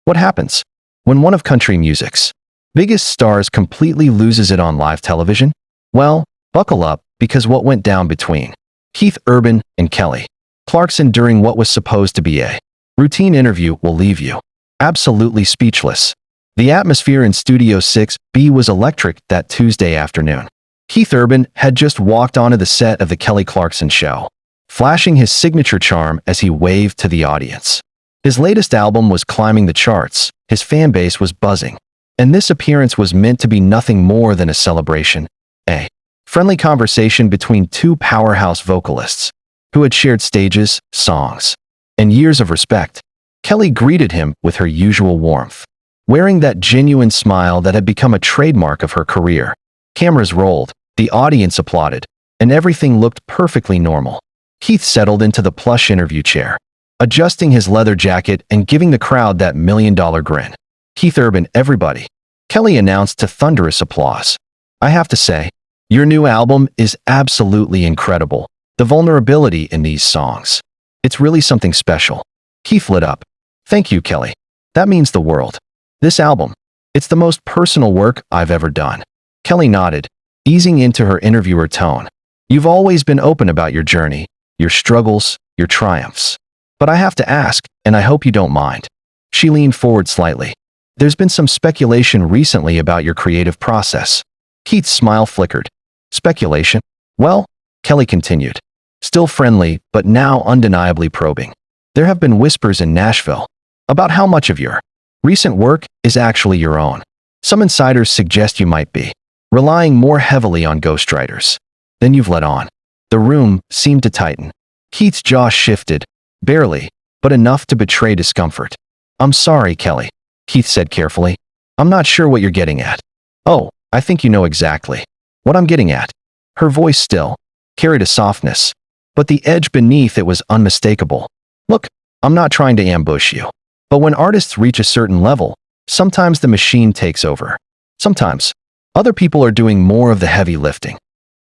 What happens when one of country music's biggest stars completely loses it on live television? Well, buckle up, because what went down between Keith Urban and Kelly Clarkson during what was supposed to be a routine interview will leave you absolutely speechless. The atmosphere in Studio 6B was electric that Tuesday afternoon. Keith Urban had just walked onto the set of the Kelly Clarkson Show, flashing his signature charm as he waved to the audience. His latest album was climbing the charts, his fan base was buzzing, and this appearance was meant to be nothing more than a celebration, a friendly conversation between two powerhouse vocalists who had shared stages, songs, and years of respect. Kelly greeted him with her usual warmth, wearing that genuine smile that had become a trademark of her career. Cameras rolled, the audience applauded, and everything looked perfectly normal. Keith settled into the plush interview chair, adjusting his leather jacket and giving the crowd that million-dollar grin. "Keith Urban, everybody," Kelly announced to thunderous applause. "I have to say, your new album is absolutely incredible. The vulnerability in these songs. It's really something special." Keith lit up. "Thank you, Kelly. That means the world. This album, it's the most personal work I've ever done." Kelly nodded, easing into her interviewer tone. "You've always been open about your journey, your struggles, your triumphs. But I have to ask, and I hope you don't mind." She leaned forward slightly. "There's been some speculation recently about your creative process." Keith's smile flickered. "Speculation? Well," Kelly continued, still friendly but now undeniably probing, "there have been whispers in Nashville about how much of your recent work is actually your own. Some insiders suggest you might be relying more heavily on ghostwriters than you've let on." The room seemed to tighten. Keith's jaw shifted, barely, but enough to betray discomfort. "I'm sorry, Kelly," Keith said carefully. "I'm not sure what you're getting at." "Oh, I think you know exactly what I'm getting at." Her voice still carried a softness, but the edge beneath it was unmistakable. "Look, I'm not trying to ambush you, but when artists reach a certain level, sometimes the machine takes over. Sometimes other people are doing more of the heavy lifting."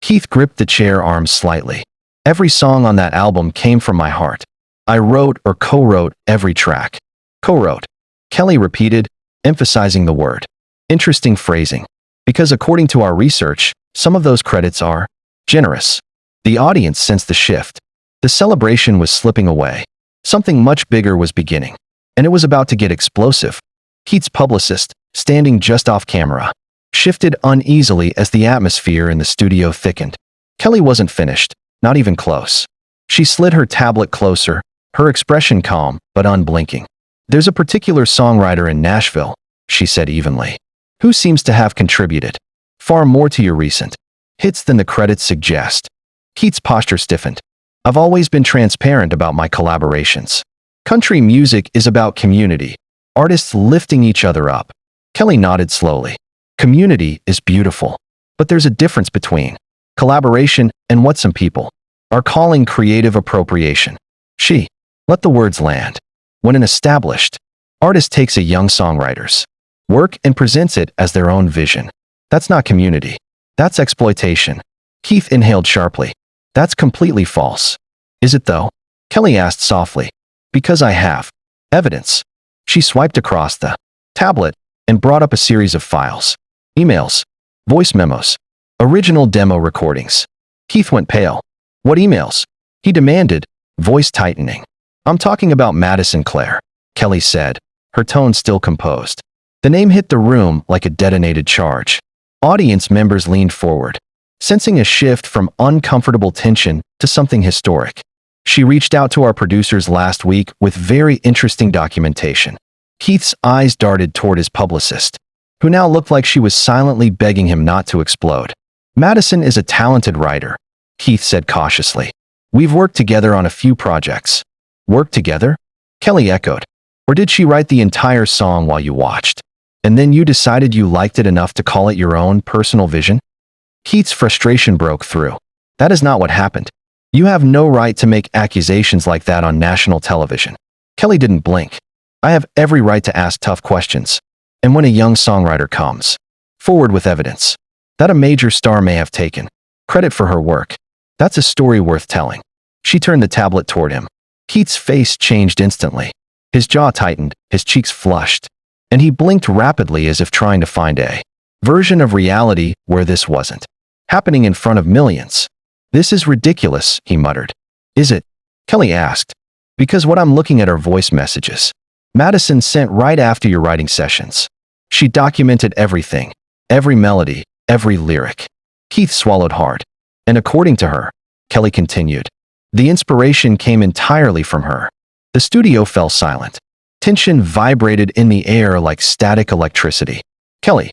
Keith gripped the chair arms slightly. "Every song on that album came from my heart. I wrote or co-wrote every track." "Co-wrote," Kelly repeated, emphasizing the word. "Interesting phrasing, because according to our research, some of those credits are generous." The audience sensed the shift. The celebration was slipping away. Something much bigger was beginning, and it was about to get explosive. Keith's publicist, standing just off camera, shifted uneasily as the atmosphere in the studio thickened. Kelly wasn't finished, not even close. She slid her tablet closer, her expression calm but unblinking. "There's a particular songwriter in Nashville," she said evenly, "who seems to have contributed far more to your recent hits than the credits suggest." Keith's posture stiffened. "I've always been transparent about my collaborations. Country music is about community, artists lifting each other up." Kelly nodded slowly. "Community is beautiful, but there's a difference between collaboration and what some people are calling creative appropriation." She let the words land. "When an established artist takes a young songwriter's work and presents it as their own vision, that's not community. That's exploitation." Keith inhaled sharply. "That's completely false." "Is it though?" Kelly asked softly. "Because I have evidence." She swiped across the tablet and brought up a series of files. Emails, voice memos, original demo recordings. Keith went pale. "What emails?" he demanded, voice tightening. "I'm talking about Madison Clare," Kelly said, her tone still composed. The name hit the room like a detonated charge. Audience members leaned forward, sensing a shift from uncomfortable tension to something historic. "She reached out to our producers last week with very interesting documentation." Keith's eyes darted toward his publicist, who now looked like she was silently begging him not to explode. "Madison is a talented writer," Keith said cautiously. "We've worked together on a few projects." "Worked together?" Kelly echoed. "Or did she write the entire song while you watched, and then you decided you liked it enough to call it your own personal vision?" Keith's frustration broke through. "That is not what happened. You have no right to make accusations like that on national television." Kelly didn't blink. "I have every right to ask tough questions. And when a young songwriter comes forward with evidence that a major star may have taken credit for her work, that's a story worth telling." She turned the tablet toward him. Keith's face changed instantly. His jaw tightened, his cheeks flushed, and he blinked rapidly as if trying to find a version of reality where this wasn't happening in front of millions. "This is ridiculous," he muttered. "Is it?" Kelly asked. "Because what I'm looking at are voice messages Madison sent right after your writing sessions. She documented everything, every melody, every lyric." Keith swallowed hard. "And according to her," Kelly continued, "the inspiration came entirely from her." The studio fell silent. Tension vibrated in the air like static electricity. "Kelly,"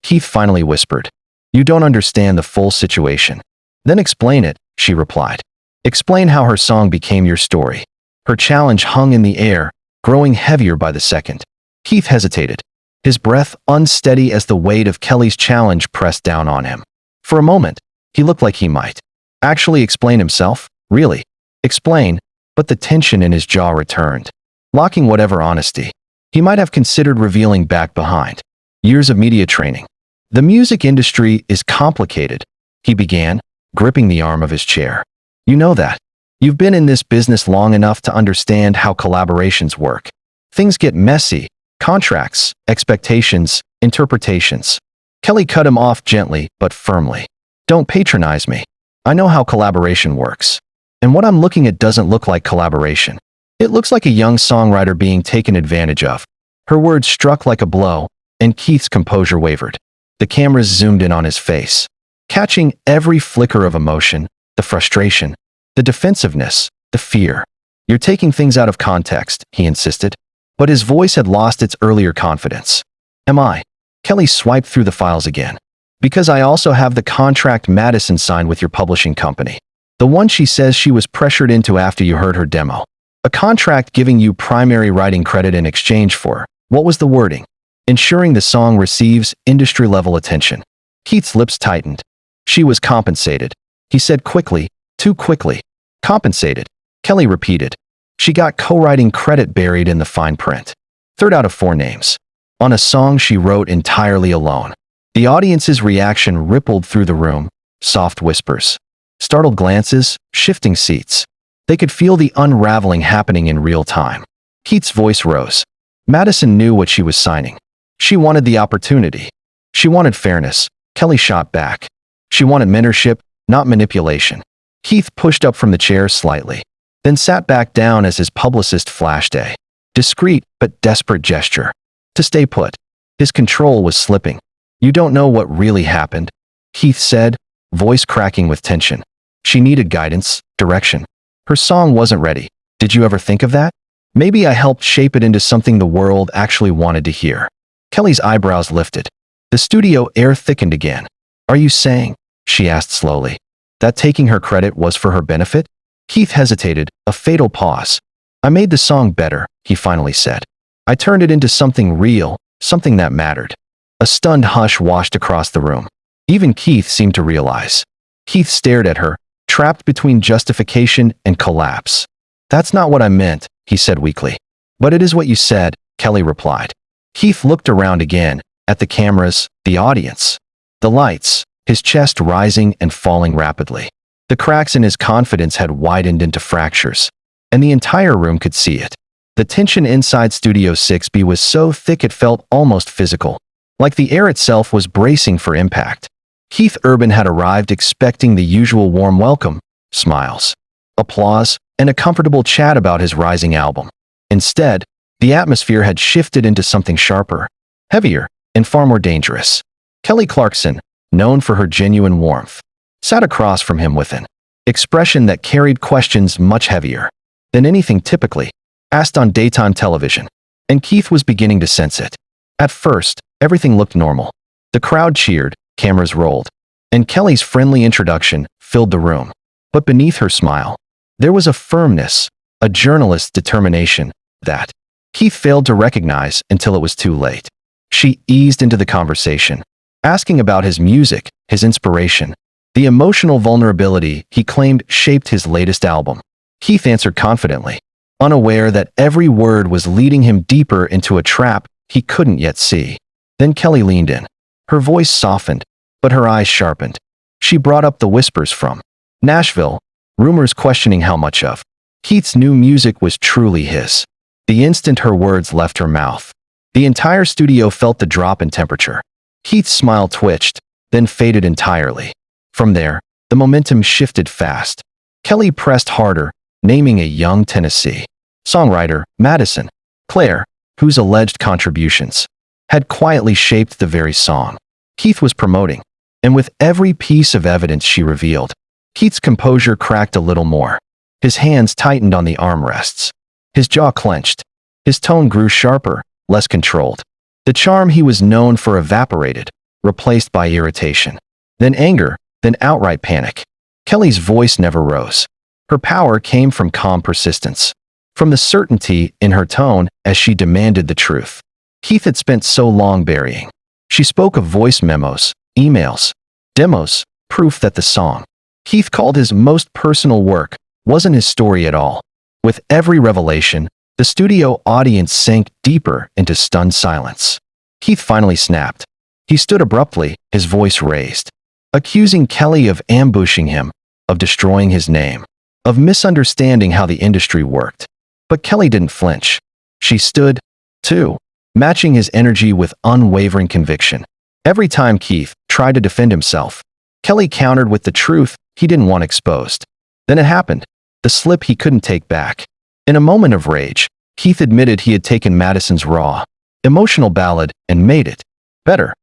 Keith finally whispered, "you don't understand the full situation." "Then explain it," she replied. "Explain how her song became your story." Her challenge hung in the air, growing heavier by the second. Keith hesitated, his breath unsteady as the weight of Kelly's challenge pressed down on him. For a moment, he looked like he might actually explain himself. Really explain, but the tension in his jaw returned, locking whatever honesty he might have considered revealing back behind years of media training. "The music industry is complicated," he began, gripping the arm of his chair. "You know that. You've been in this business long enough to understand how collaborations work. Things get messy, contracts, expectations, interpretations." Kelly cut him off gently but firmly. "Don't patronize me. I know how collaboration works. And what I'm looking at doesn't look like collaboration. It looks like a young songwriter being taken advantage of." Her words struck like a blow, and Keith's composure wavered. The cameras zoomed in on his face, catching every flicker of emotion, the frustration, the defensiveness, the fear. "You're taking things out of context," he insisted, but his voice had lost its earlier confidence. "Am I?" Kelly swiped through the files again. "Because I also have the contract Madison signed with your publishing company. The one she says she was pressured into after you heard her demo. A contract giving you primary writing credit in exchange for, what was the wording? Ensuring the song receives industry-level attention." Keith's lips tightened. "She was compensated," he said quickly, too quickly. "Compensated," Kelly repeated. "She got co-writing credit buried in the fine print. Third out of 4 names. On a song she wrote entirely alone." The audience's reaction rippled through the room, soft whispers, startled glances, shifting seats. They could feel the unraveling happening in real time. Keith's voice rose. Madison knew what she was signing. She wanted the opportunity. She wanted fairness. Kelly shot back. She wanted mentorship, not manipulation. Keith pushed up from the chair slightly, then sat back down as his publicist flashed a discreet but desperate gesture to stay put. His control was slipping. "You don't know what really happened," Keith said, voice cracking with tension. "She needed guidance, direction. Her song wasn't ready. Did you ever think of that? Maybe I helped shape it into something the world actually wanted to hear." Kelly's eyebrows lifted. The studio air thickened again. "Are you saying," she asked slowly, "that taking her credit was for her benefit?" Keith hesitated, a fatal pause. "I made the song better," he finally said. "I turned it into something real, something that mattered." A stunned hush washed across the room. Even Keith seemed to realize. Keith stared at her, trapped between justification and collapse. "That's not what I meant," he said weakly. "But it is what you said," Kelly replied. Keith looked around again, at the cameras, the audience, the lights, his chest rising and falling rapidly. The cracks in his confidence had widened into fractures, and the entire room could see it. The tension inside Studio 6B was so thick it felt almost physical, like the air itself was bracing for impact. Keith Urban had arrived expecting the usual warm welcome, smiles, applause, and a comfortable chat about his rising album. Instead, the atmosphere had shifted into something sharper, heavier, and far more dangerous. Kelly Clarkson, known for her genuine warmth, sat across from him with an expression that carried questions much heavier than anything typically asked on daytime television, and Keith was beginning to sense it. At first, everything looked normal. The crowd cheered, cameras rolled, and Kelly's friendly introduction filled the room. But beneath her smile, there was a firmness, a journalist's determination, that Keith failed to recognize until it was too late. She eased into the conversation, asking about his music, his inspiration, the emotional vulnerability he claimed shaped his latest album. Keith answered confidently, unaware that every word was leading him deeper into a trap he couldn't yet see. Then Kelly leaned in. Her voice softened, but her eyes sharpened. She brought up the whispers from Nashville, rumors questioning how much of Keith's new music was truly his. the instant her words left her mouth. The entire studio felt the drop in temperature. Keith's smile twitched, then faded entirely. From there, the momentum shifted fast. Kelly pressed harder, naming a young Tennessee songwriter, Madison Clare, whose alleged contributions had quietly shaped the very song Keith was promoting. And with every piece of evidence she revealed, Keith's composure cracked a little more. His hands tightened on the armrests. His jaw clenched. His tone grew sharper, less controlled. The charm he was known for evaporated, replaced by irritation. Then anger, then outright panic. Kelly's voice never rose. Her power came from calm persistence, from the certainty in her tone as she demanded the truth Keith had spent so long burying. She spoke of voice memos, emails, demos, proof that the song Keith called his most personal work wasn't his story at all. With every revelation, the studio audience sank deeper into stunned silence. Keith finally snapped. He stood abruptly, his voice raised, accusing Kelly of ambushing him, of destroying his name, of misunderstanding how the industry worked. But Kelly didn't flinch. She stood, too, matching his energy with unwavering conviction. Every time Keith tried to defend himself, Kelly countered with the truth he didn't want exposed. Then it happened, the slip he couldn't take back. In a moment of rage, Keith admitted he had taken Madison's raw, emotional ballad and made it better.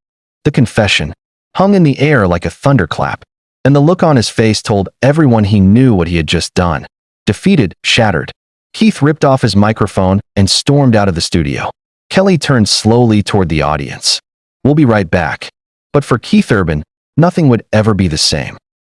The confession hung in the air like a thunderclap, and the look on his face told everyone he knew what he had just done. Defeated, shattered, Keith ripped off his microphone and stormed out of the studio. Kelly turned slowly toward the audience. "We'll be right back." But for Keith Urban, nothing would ever be the same.